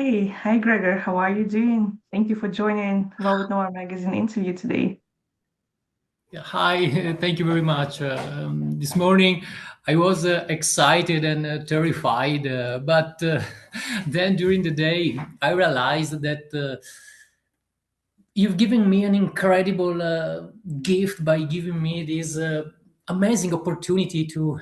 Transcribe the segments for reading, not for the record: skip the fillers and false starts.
Hi, Gregor. How are you doing? Thank you for joining Law with Noah magazine interview today. Yeah, hi, thank you very much. This morning I was excited and terrified, but then during the day I realized that you've given me an incredible gift by giving me this amazing opportunity to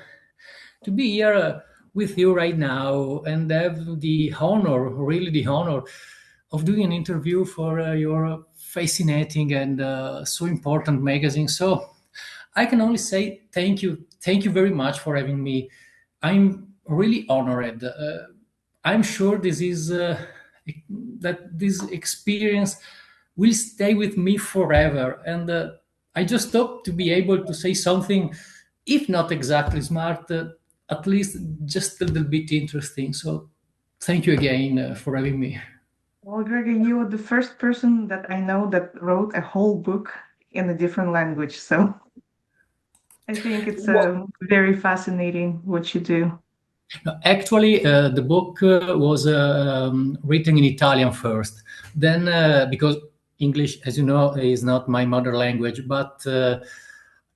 be here with you right now and have the honor, really the honor, of doing an interview for your fascinating and so important magazine. So I can only say thank you very much for having me. I'm really honored. I'm sure that this experience will stay with me forever, and I just hope to be able to say something, if not exactly smart, at least just a little bit interesting. So, thank you again for having me. Well, Gregor, you are the first person that I know that wrote a whole book in a different language. So I think it's very fascinating what you do. No, actually, the book was written in Italian first. Then, because English, as you know, is not my mother language, but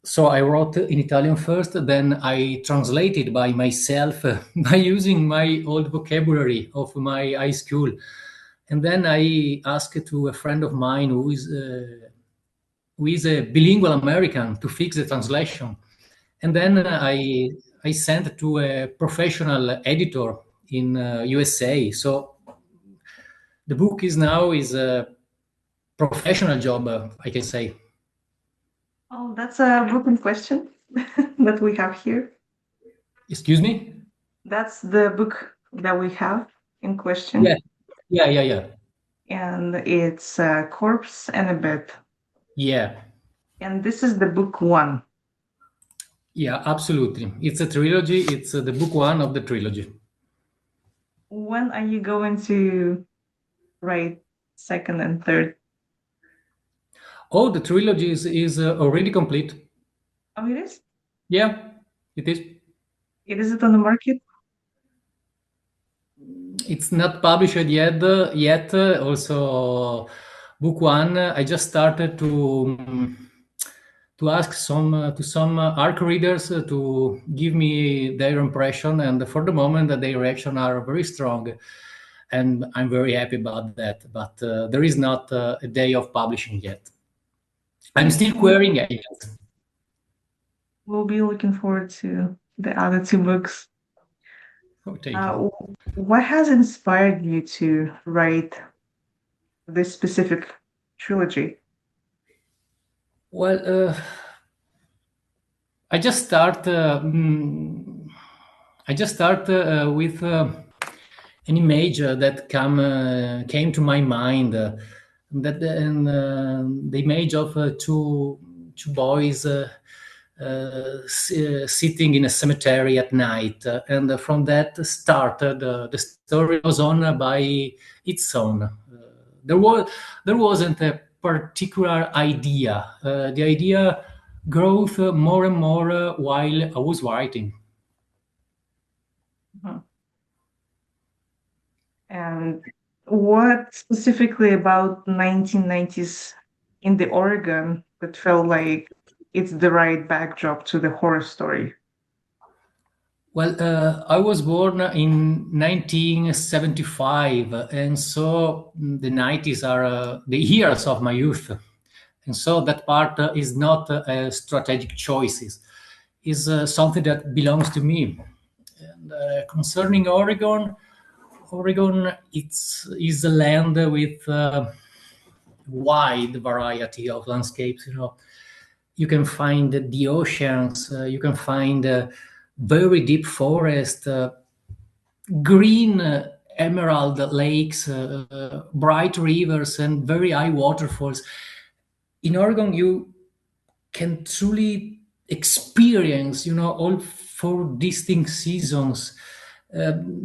so I wrote in Italian first. Then I translated by myself by using my old vocabulary of my high school. And then I asked to a friend of mine who is a bilingual American to fix the translation. And then I sent to a professional editor in USA. So the book is a professional job, I can say. Oh, that's a broken question that we have here. Excuse me? That's the book that we have in Yeah, question, yeah. and it's a corpse and a bed. Yeah, And this is the book one. yeah, absolutely. It's a trilogy. It's the book one of the trilogy. When are you going to write second and third? Oh, the trilogy is already complete. Oh, it is? Yeah, it is. It is it on the market? It's not published yet. Also, book one. I just started to ask some ARC readers to give me their impression, and for the moment, their reaction are very strong, and I'm very happy about that. But there is not a day of publishing yet. I'm still We'll, querying agents. we'll be looking forward to the other two books. Oh, thank you. Uh, what has inspired you to write this specific trilogy? Well, I just start. I just start with an image that came to my mind. That and the image of two boys sitting in a cemetery at night, and from that started the story goes on by its own. There wasn't a particular idea. The idea growth more and more while I was writing. Mhm. And what specifically about 1990s in the Oregon that felt like it's the right backdrop to the horror story? Well, I was born in 1975, and so the 90s are the years of my youth. And so that part is not strategic choices, is something that belongs to me. And concerning Oregon, Oregon is a land with wide variety of landscapes. You can find the oceans, you can find very deep forest, green emerald lakes, bright rivers, and very high waterfalls. In Oregon, you can truly experience, all four distinct seasons,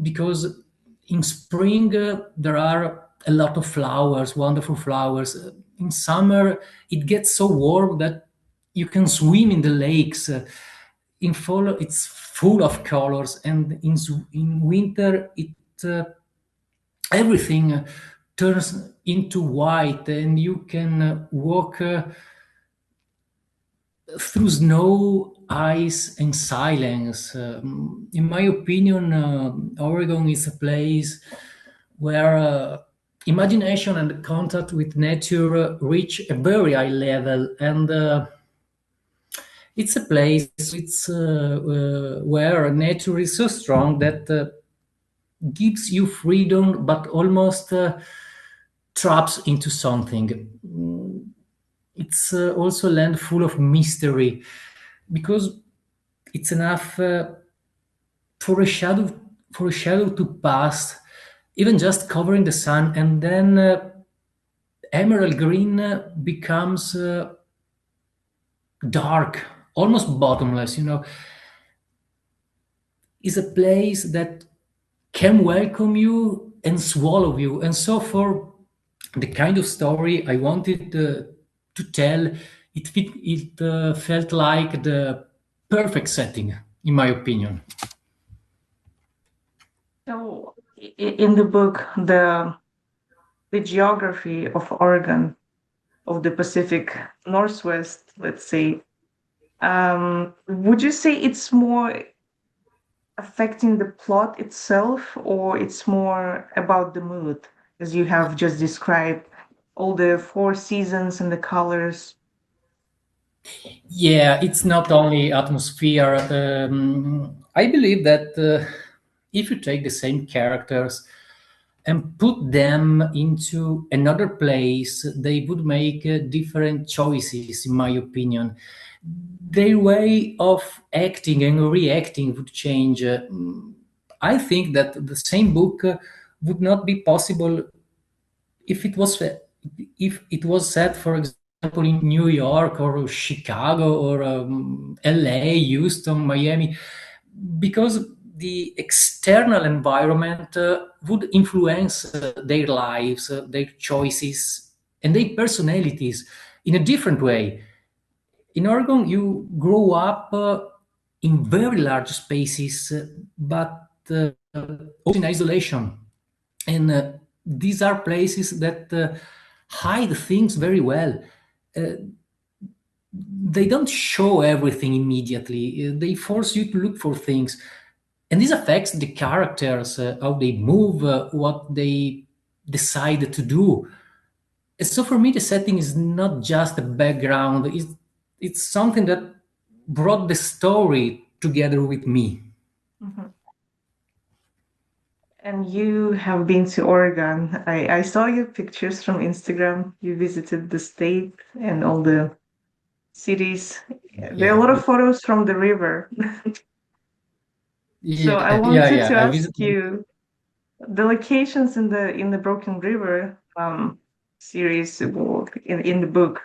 because in spring there are a lot of flowers, wonderful flowers. In summer, it gets so warm that you can swim in the lakes. In fall, it's full of colors, and in winter, uh, everything turns into white, and you can walk through snow, ice, and silence. In my opinion, Oregon is a place where imagination and contact with nature reach a very high level, and it's a place where nature is so strong that gives you freedom, but almost traps into something. It's also a land full of mystery because it's enough for a shadow to pass, even just covering the sun, and then emerald green becomes dark, almost bottomless. Is a place that can welcome you and swallow you. And so, for the kind of story I wanted to tell, it felt like the perfect setting, in my opinion. So, in the book, the geography of Oregon, of the Pacific Northwest, let's say, would you say it's more affecting the plot itself, or it's more about the mood, as you have just described, all the four seasons and the colors? Yeah, it's not only atmosphere. I believe that if you take the same characters and put them into another place, they would make different choices, in my opinion. Their way of acting and reacting would change. I think that the same book would not be possible if it was set, for example, in New York or Chicago or LA, Houston, Miami, because the external environment would influence their lives, their choices, and their personalities in a different way. In Oregon, you grow up in very large spaces, but also in isolation. And these are places that hide things very well. They don't show everything immediately. They force you to look for things, and this affects the characters, how they move, what they decide to do. So for me, the setting is not just a background; it's something that brought the story together with me. Mhm. And you have been to Oregon. I saw your pictures from Instagram. You visited the state and all the cities. There are a Yeah, lot of photos from the river. So I yeah, yeah, wanted yeah. to I ask visited. you, the locations in the Broken River series, or in the book,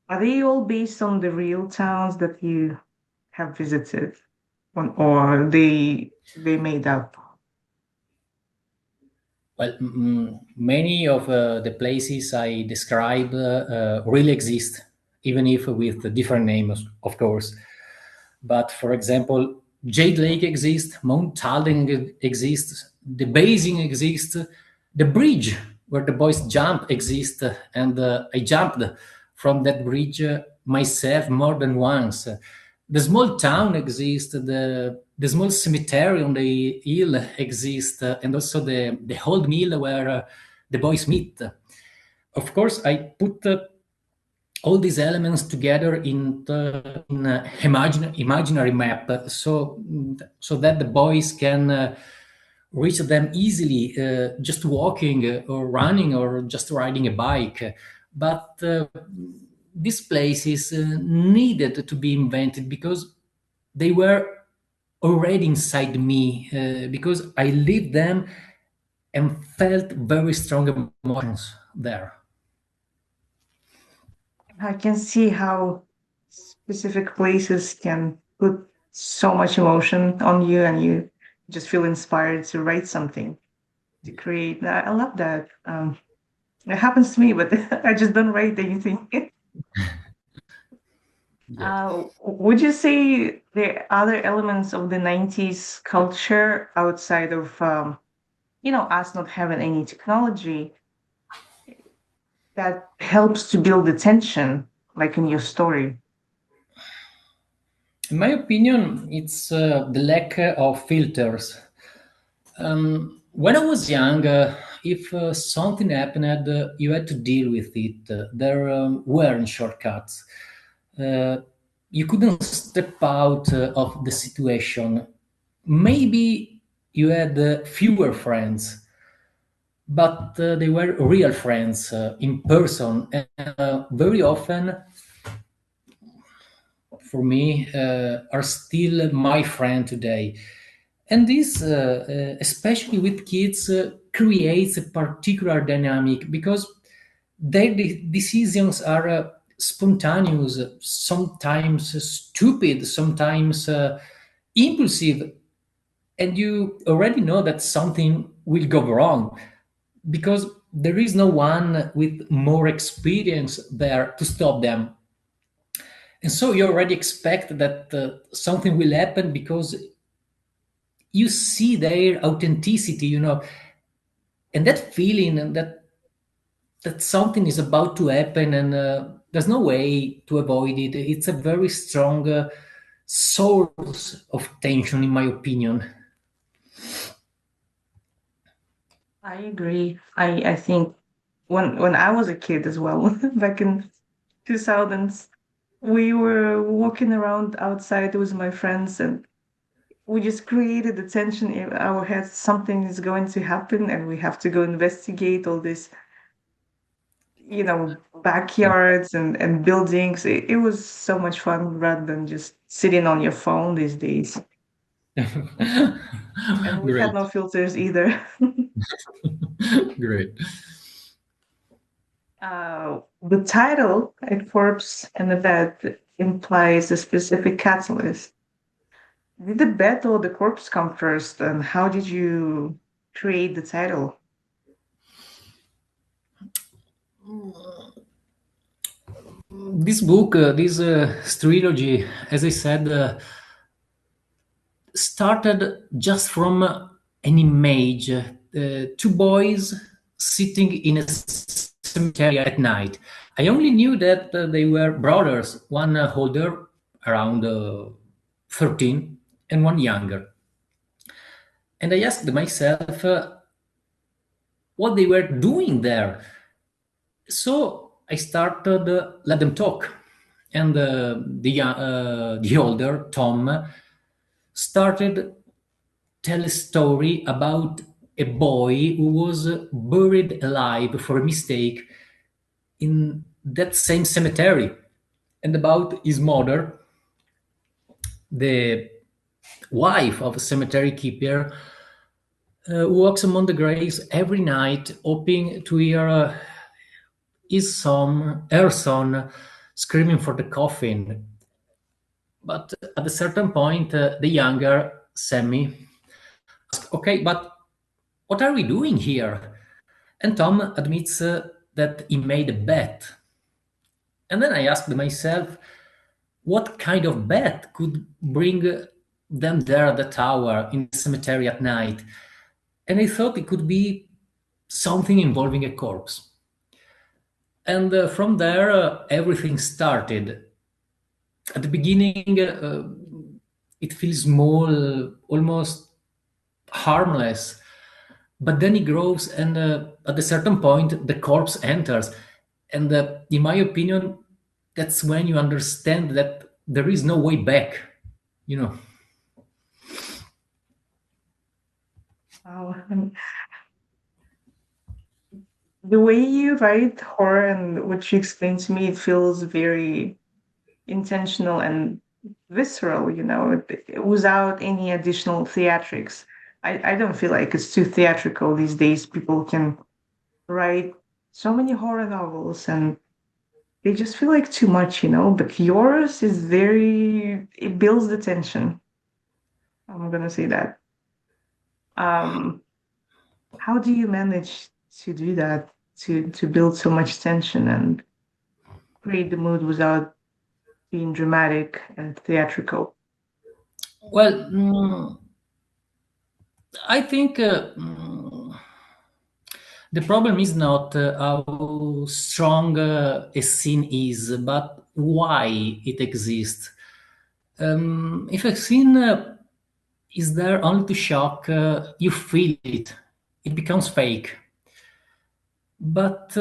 are they all based on the real towns that you have visited, or they made up? Well, many of the places I describe really exist, even if with different names, of course. But for example, Jade Lake exists, Mount Talden exists, the basin exists, the bridge where the boys jump exists, and I jumped from that bridge myself more than once. The small town exists, the small cemetery on the hill exists, and also the old mill where the boys meet. Of course, I put all these elements together in an imaginary map, so that the boys can reach them easily, just walking or running or just riding a bike. But these places needed to be invented because they were already inside me, because I lived them and felt very strong emotions there. I can see how specific places can put so much emotion on you, and you just feel inspired to write something, to create. I love that. It happens to me, but I just don't write anything. Yeah. Would you say there are other elements of the 90s culture outside of us not having any technology that helps to build the tension, like in your story. In my opinion, it's the lack of filters. When I was young, if something happened, you had to deal with it. There weren't shortcuts. Uh, you couldn't step out of the situation. Maybe you had fewer friends, but they were real friends in person. And very often, for me, are still my friend today. And this, especially with kids, creates a particular dynamic because their decisions are spontaneous, sometimes stupid, sometimes impulsive, and you already know that something will go wrong because there is no one with more experience there to stop them. And so you already expect that something will happen because you see their authenticity, and that feeling and that something is about to happen, and there's no way to avoid it. It's a very strong source of tension, in my opinion. I agree. I think when I was a kid as well, back in 2000s, we were walking around outside with my friends and we just created the tension in our heads. Something is going to happen and we have to go investigate all this, backyards and buildings. It was so much fun rather than just sitting on your phone these days. And we had Great. no filters either. Great. The title, A Corpse and a Bed, implies a specific catalyst. Did the bed or the corpse come first, and how did you create the title? This book, this trilogy, as I said, started just from an image, two boys sitting in a cemetery at night. I only knew that they were brothers, one older, around 13, and one younger. And I asked myself what they were doing there. So I started let them talk, and the older Tom started tell a story about a boy who was buried alive for a mistake in that same cemetery, and about his mother, the wife of a cemetery keeper, who walks among the graves every night, hoping to hear her son, screaming for the coffin. But at a certain point, the younger Sammy asked, "Okay, but what are we doing here?" And Tom admits that he made a bet. And then I asked myself, what kind of bet could bring them there at the tower in the cemetery at night? And I thought it could be something involving a corpse. And from there, everything started. At the beginning, it feels small, almost harmless. But then it grows, and at a certain point, the corpse enters. And in my opinion, that's when you understand that there is no way back, you know. Wow. The way you write horror and what you explain to me, it feels very intentional and visceral, without any additional theatrics. I don't feel like it's too theatrical these days. People can write so many horror novels and they just feel like too much, but yours is it builds the tension. I'm gonna say that. Um, how do you manage to do that, to build so much tension and create the mood without being dramatic and theatrical? Well, I think The problem is not how strong a scene is, but why it exists. If a scene is there only to shock, you feel it. It becomes fake. But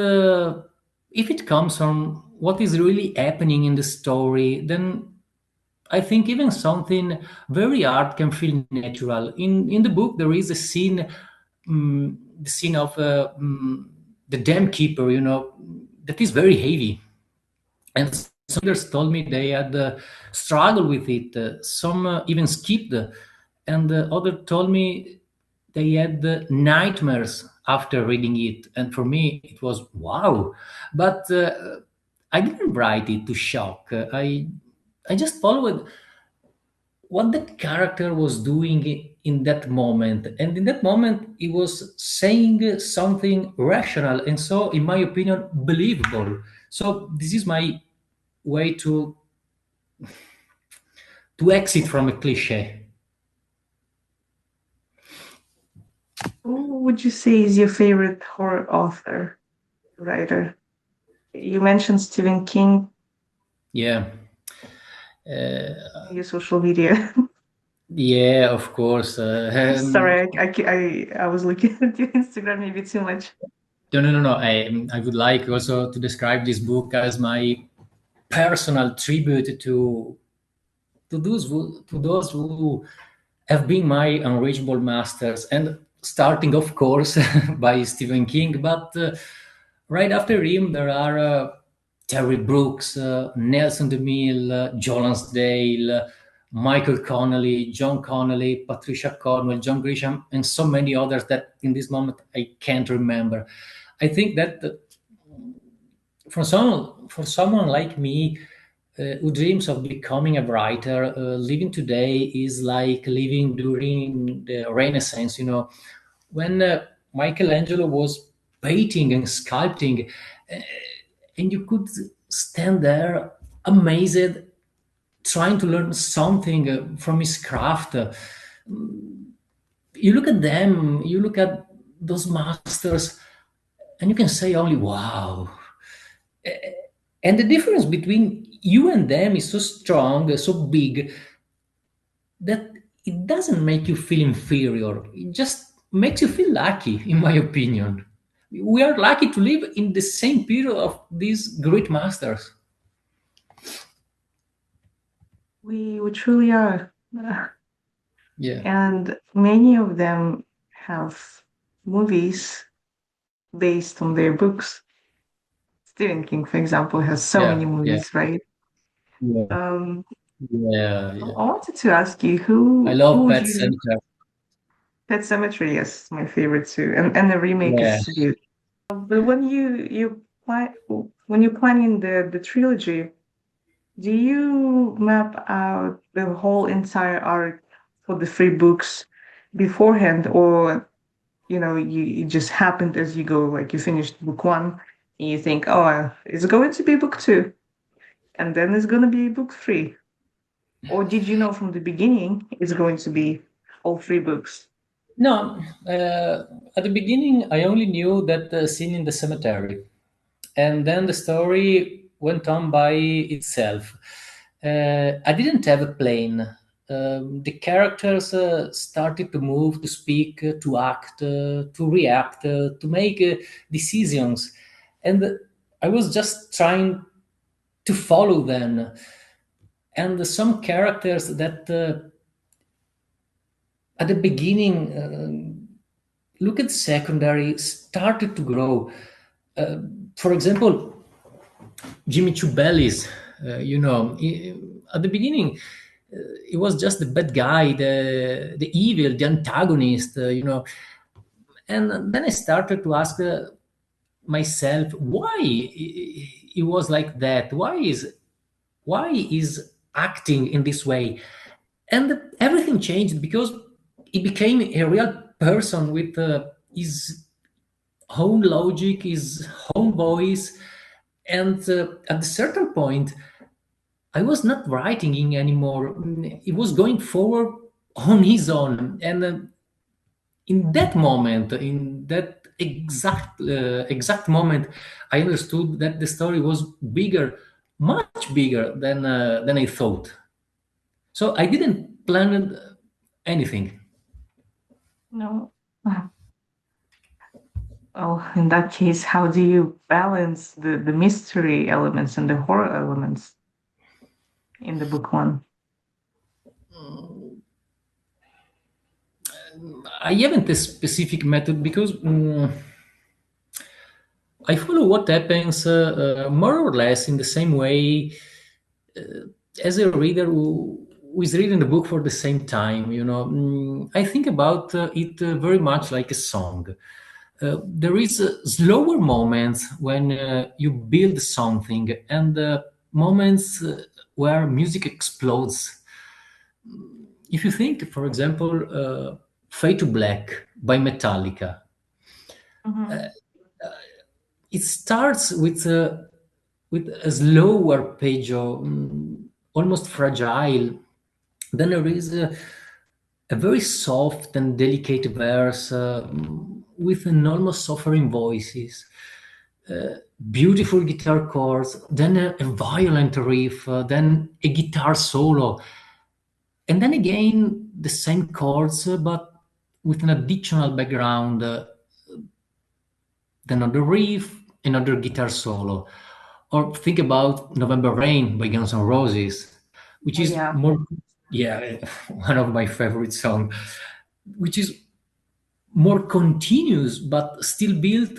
if it comes from what is really happening in the story, then I think even something very hard can feel natural. In the book, there is a scene, the scene of the dam keeper, that is very heavy, and some others told me they had struggled with it. Some even skipped, and other told me they had nightmares after reading it. And for me, it was wow. But I didn't write it to shock. I just followed what the character was doing in that moment, and in that moment he was saying something rational, and so in my opinion believable. So this is my way to exit from a cliche. Who would you say is your favorite horror author, writer? You mentioned Stephen King Yeah. in your social media. Yeah, of course. Sorry, I was looking at your Instagram maybe too much. No, no, no, no. I would like also to describe this book as my personal tribute to those who have been my unreachable masters, and starting, of course, by Stephen King. But right after him, there are Terry Brooks, Nelson DeMille, Joe Lansdale, Michael Connelly, John Connelly, Patricia Cornwell, John Grisham, and so many others that in this moment I can't remember. I think that for someone like me who dreams of becoming a writer, living today is like living during the Renaissance. When Michelangelo was painting and sculpting, uh, and you could stand there amazed, trying to learn something from his craft. You look at them, you look at those masters, and you can say only, wow. And the difference between you and them is so strong, so big, that it doesn't make you feel inferior. It just makes you feel lucky, in my opinion. We are lucky to live in the same period of these great masters. We truly are. Yeah, And many of them have movies based on their books. Stephen King, for example, has so many yeah, yeah, movies, right? yeah, Um, yeah, I yeah. wanted to ask you I who love would Pet you Sematary. Pet Cemetery, yes, my favorite too. And the remake Yeah, is good. But when you're planning the trilogy, do you map out the whole entire arc for the three books beforehand, or it just happened as you go? Like you finished book one, and you think, oh, it's going to be book two, and then it's going to be book three, or did you know from the beginning it's going to be all three books? no, at the beginning, I only knew that scene in the cemetery, and then the story went on by itself. I didn't have a plan. The characters started to move, to speak, to act, to react, to make decisions, and I was just trying to follow them. And some characters that at the beginning look at secondary started to grow. For example, Jimmy Chubelis, at the beginning, he was just the bad guy, the evil, the antagonist, And then I started to ask myself why he was like that. Why is acting in this way? And everything changed because he became a real person with his own logic, his own voice, and at a certain point, I was not writing in anymore. He was going forward on his own, and in that moment, in that exact moment I understood that the story was bigger, much bigger than I thought. So I didn't plan anything. No. Oh, in that case, how do you balance the mystery elements and the horror elements in the book one? I haven't a specific method because I follow what happens more or less in the same way as a reader who is reading the book for the same time. I think about it very much like a song. There is slower moments when you build something, and moments where music explodes. If you think, for example, "Fade to Black" by Metallica, Hmm. it starts with a slow arpeggio, almost fragile. Then there is a very soft and delicate verse with an almost suffering voices, beautiful guitar chords, then a violent riff, then a guitar solo, and then again the same chords, but with an additional background, then another riff, another guitar solo. Or think about November Rain by Guns N' Roses, which Oh is yeah, more, yeah, one of my favorite songs, which is more continuous but still built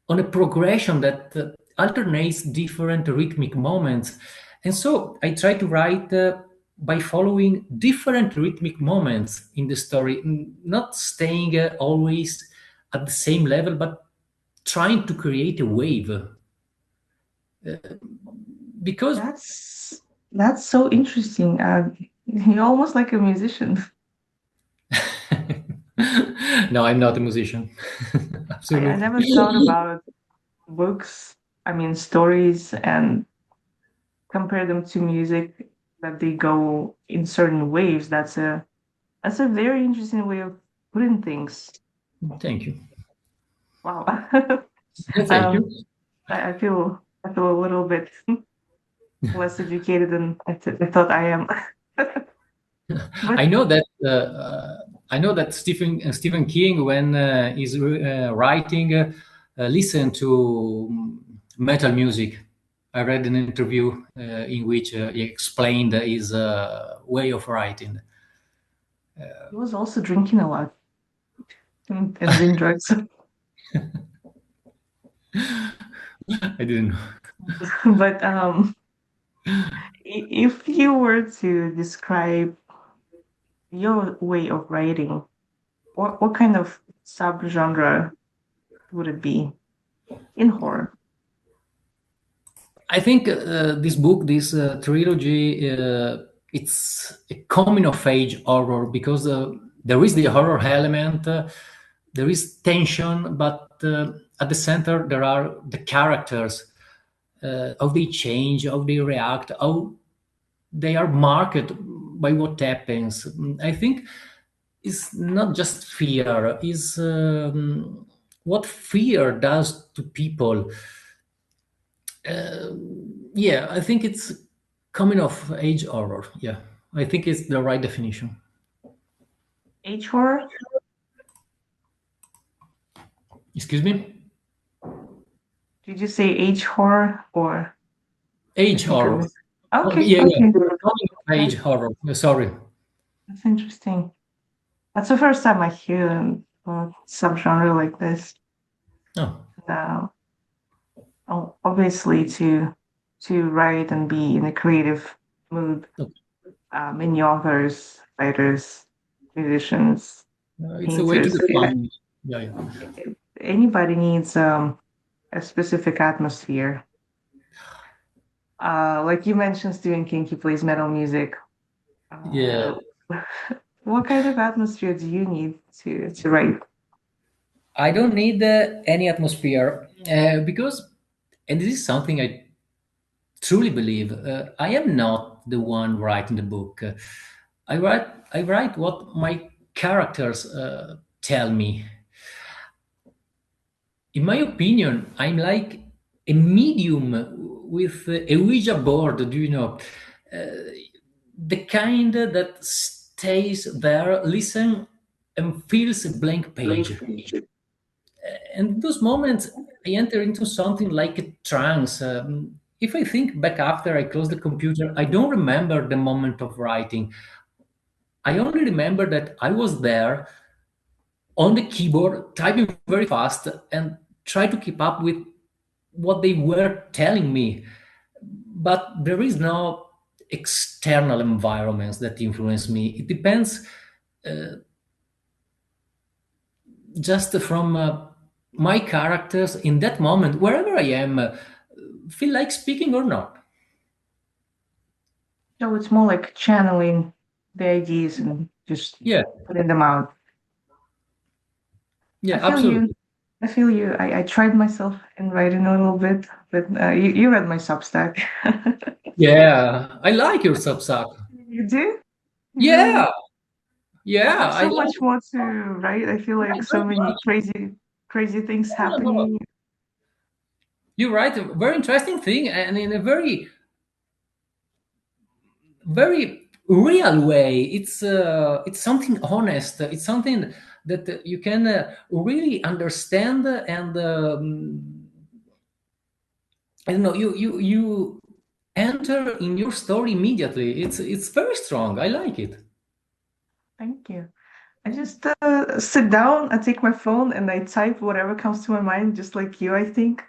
on a progression that alternates different rhythmic moments. And so I try to write by following different rhythmic moments in the story, not staying always at the same level, but trying to create a wave. Because that's that's so interesting. You're almost like a musician. no, I'm not a musician. I Absolutely. never thought about books, I mean stories, and compare them to music, that they go in certain waves. That's a very interesting way of putting things. Thank you. Wow. Thank you. um, I feel a little bit less educated than I thought I am. I But know that I know that Stephen King, when he's writing, listen to metal music. I read an interview in which he explained his way of writing. he was also drinking a lot and doing drugs. I didn't know. But if you were to describe your way of writing, what kind of subgenre would it be in horror? I think this book, this trilogy, it's a coming of age horror because there is the horror element, there is tension, but at the center there are the characters, how they change, how they react, how they are marked by what happens. I think it's not just fear; is what fear does to people. Yeah, I think it's coming of age horror. Yeah, I think it's the right definition. Age horror? Excuse me? Did you say age horror, or I Age think I horror. missed? Oh, Okay, yeah, yeah. okay. Coming of age That, horror. Sorry. that's interesting. That's the first time I hear a subgenre like this. Oh, Now, obviously, to write and be in a creative mood, okay. many authors, writers, musicians, It's a way to painters, define. Yeah, yeah. anybody needs a specific atmosphere. Like you mentioned, Stephen King, he plays metal music. Yeah. Uh, what kind of atmosphere do you need to write? I don't need any atmosphere because, and this is something I truly believe. I am not the one writing the book. I write what my characters tell me. In my opinion, I'm like a medium with a Ouija board, do you know? Uh, the kind that stays there, listen, and feels a blank page. And in those moments, I enter into something like a trance. If I think back after I close the computer, I don't remember the moment of writing. I only remember that I was there on the keyboard, typing very fast, and try to keep up with what they were telling me. But there is no external environments that influence me. It depends just from my characters in that moment, wherever I am, feel like speaking or not. So it's more like channeling the ideas and just Yeah, putting them out. I yeah, feel you. absolutely. I feel you. I tried myself in writing a little bit, but you read my Substack. Yeah, I like your Substack. You do? You really? Yeah, I yeah, have I so like much more to write. I feel like right so very many much. crazy things No, no, no. happening. You write a very interesting thing and in a very real way. It's something honest. It's something that you can really understand and I don't know. You enter in your story immediately. It's very strong. I like it. Thank you. I just sit down, I take my phone, and I type whatever comes to my mind, just like you, I think.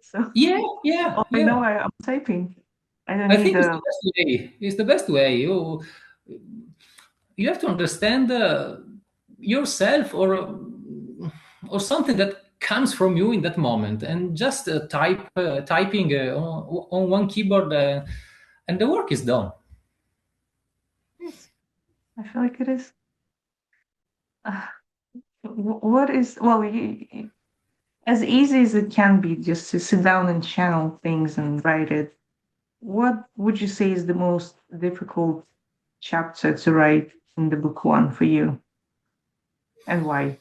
So Yeah, yeah, all I know, yeah. I'm typing. I don't I need think it's the a. best way. It's the best way. You have to understand yourself or something that comes from you in that moment, and just typing on one keyboard, and the work is done. Yes, I feel like it is. Uh, what is well, as easy as it can be, just to sit down and channel things and write it. What would you say is the most difficult chapter to write in the book one for you, and why?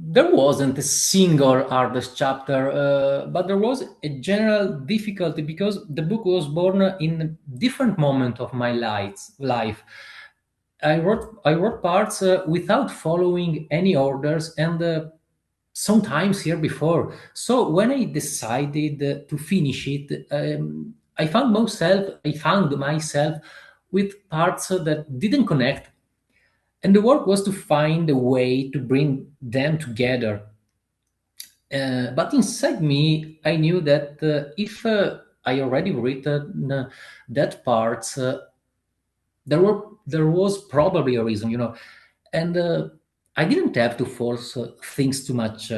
There wasn't a single hardest chapter, but there was a general difficulty because the book was born in a different moment of my life. I wrote parts without following any orders and sometimes here before. So when I decided to finish it, I found myself with parts that didn't connect, and the work was to find a way to bring them together. But inside me, I knew that if I already written that part, there was probably a reason, and I didn't have to force things too much.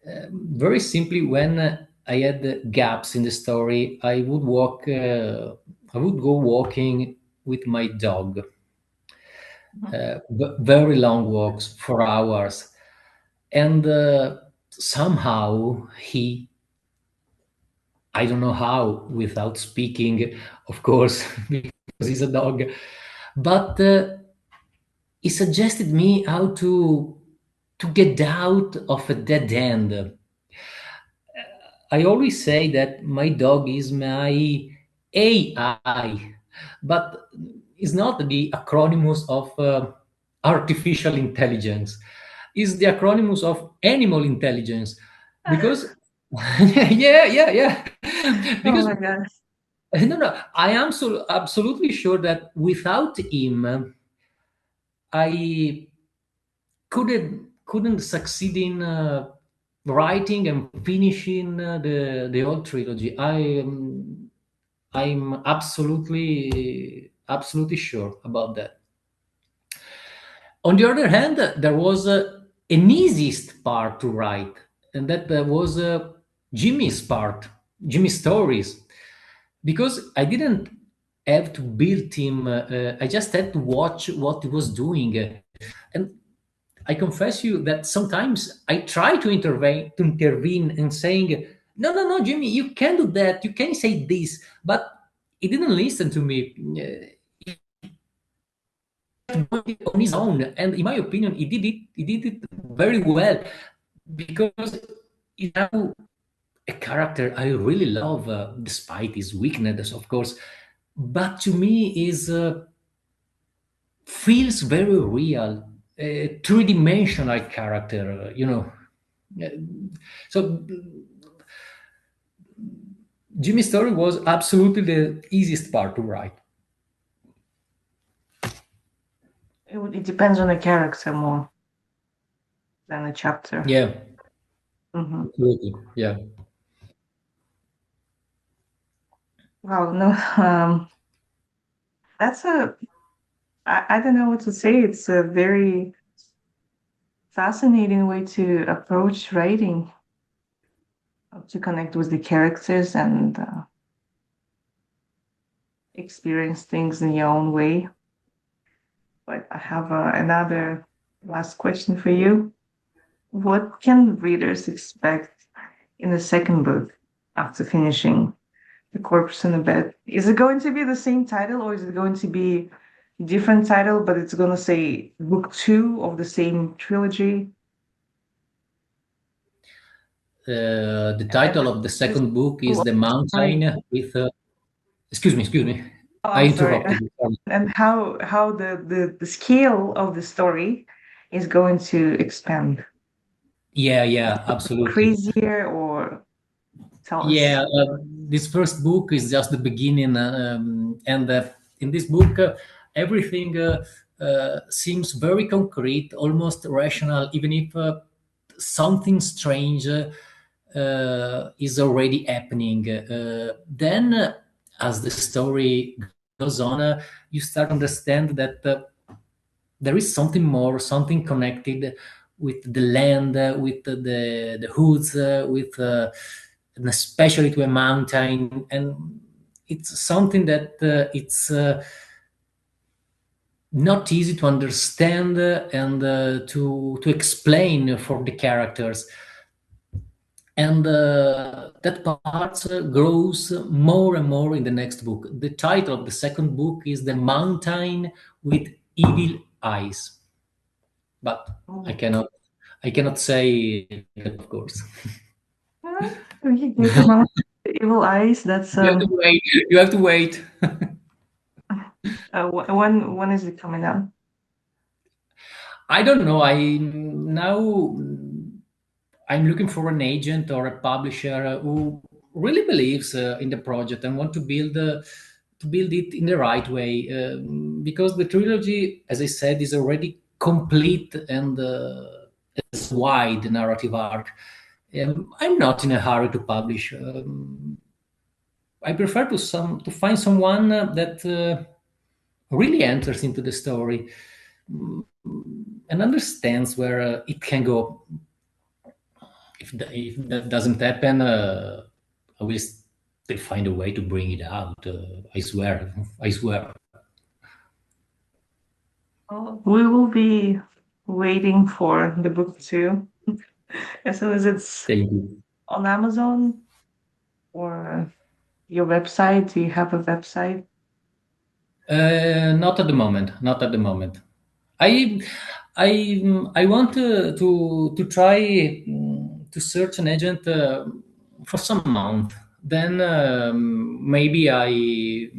Very simply, when I had gaps in the story, I would go walking with my dog, Mhm. very long walks for hours, and somehow I don't know how, without speaking, of course, because he's a dog, but he suggested me how to get out of a dead end. I always say that my dog is my AI, but it's not the acronyms of artificial intelligence. It's the acronyms of animal intelligence, because yeah, yeah, yeah, Oh because my God. no, no, I am so absolutely sure that without him, I couldn't succeed in writing and finishing the old trilogy. I'm absolutely sure about that. On the other hand, there was an easiest part to write, and that was Jimmy's part, Jimmy's stories, because I didn't have to build him. I just had to watch what he was doing, and I confess you that sometimes I try to intervene and saying, "No, no, no, Jimmy, you can't do that. You can't say this." But he didn't listen to me. on his own, and in my opinion, he did it very well, because he's now a character I really love, despite his weaknesses, of course. But to me, is feels very real, a three-dimensional character, Uh, So Jimmy's story was absolutely the easiest part to write. It depends on the character more than the chapter. Yeah, Hmm. absolutely. Yeah. Wow, no, that's I don't know what to say. It's a very fascinating way to approach writing, to connect with the characters and experience things in your own way. But I have another last question for you. What can readers expect in the second book after finishing The Corpse in the Bed? Is it going to be the same title or is it going to be a different title, but it's going to say book two of the same trilogy? The And title of the this second book is will The story. Mountain with. Excuse me. Oh, I I'm sorry. interrupted you. Sorry. And how the scale of the story is going to expand. Yeah, absolutely. Crazier or tell us. Yeah, this first book is just the beginning, and in this book, everything seems very concrete, almost rational, even if something strange is already happening. Then, as the story goes on, you start to understand that there is something more, something connected with the land, with the hoods, with and especially to a mountain, and it's something that it's not easy to understand, and to explain for the characters, and that part grows more and more in the next book. The title of the second book is The Mountain with Evil Eyes, but I Oh. cannot I cannot say that, of course. Okay, the Mount Evil Eyes. That's You have to wait. You have to wait. when is it coming out? I don't know. I'm looking for an agent or a publisher who really believes in the project and want to build it in the right way, because the trilogy, as I said, is already complete, and has wide narrative arc. I'm not in a hurry to publish. I prefer to find someone that really enters into the story, mm, and understands where it can go. If that doesn't happen, I will still find a way to bring it out. I swear. I swear. Well, we will be waiting for the book two as soon as it's Thank you. on Amazon or your website. Do you have a website? Not at the moment. Not at the moment. I I want to try to search an agent for some month. Then maybe I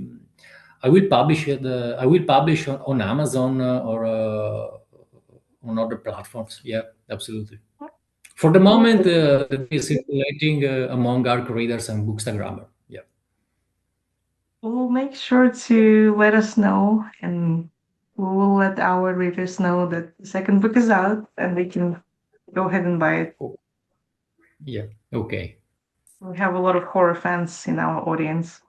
will publish it. I will publish on Amazon or on other platforms. Yeah, absolutely. For the Well, moment, it is circulating among our readers and Bookstagrammer. Yeah. we'll make sure to let us know, and we will let our readers know that the second book is out and they can go ahead and buy it. Oh, yeah. Okay. We have a lot of horror fans in our audience.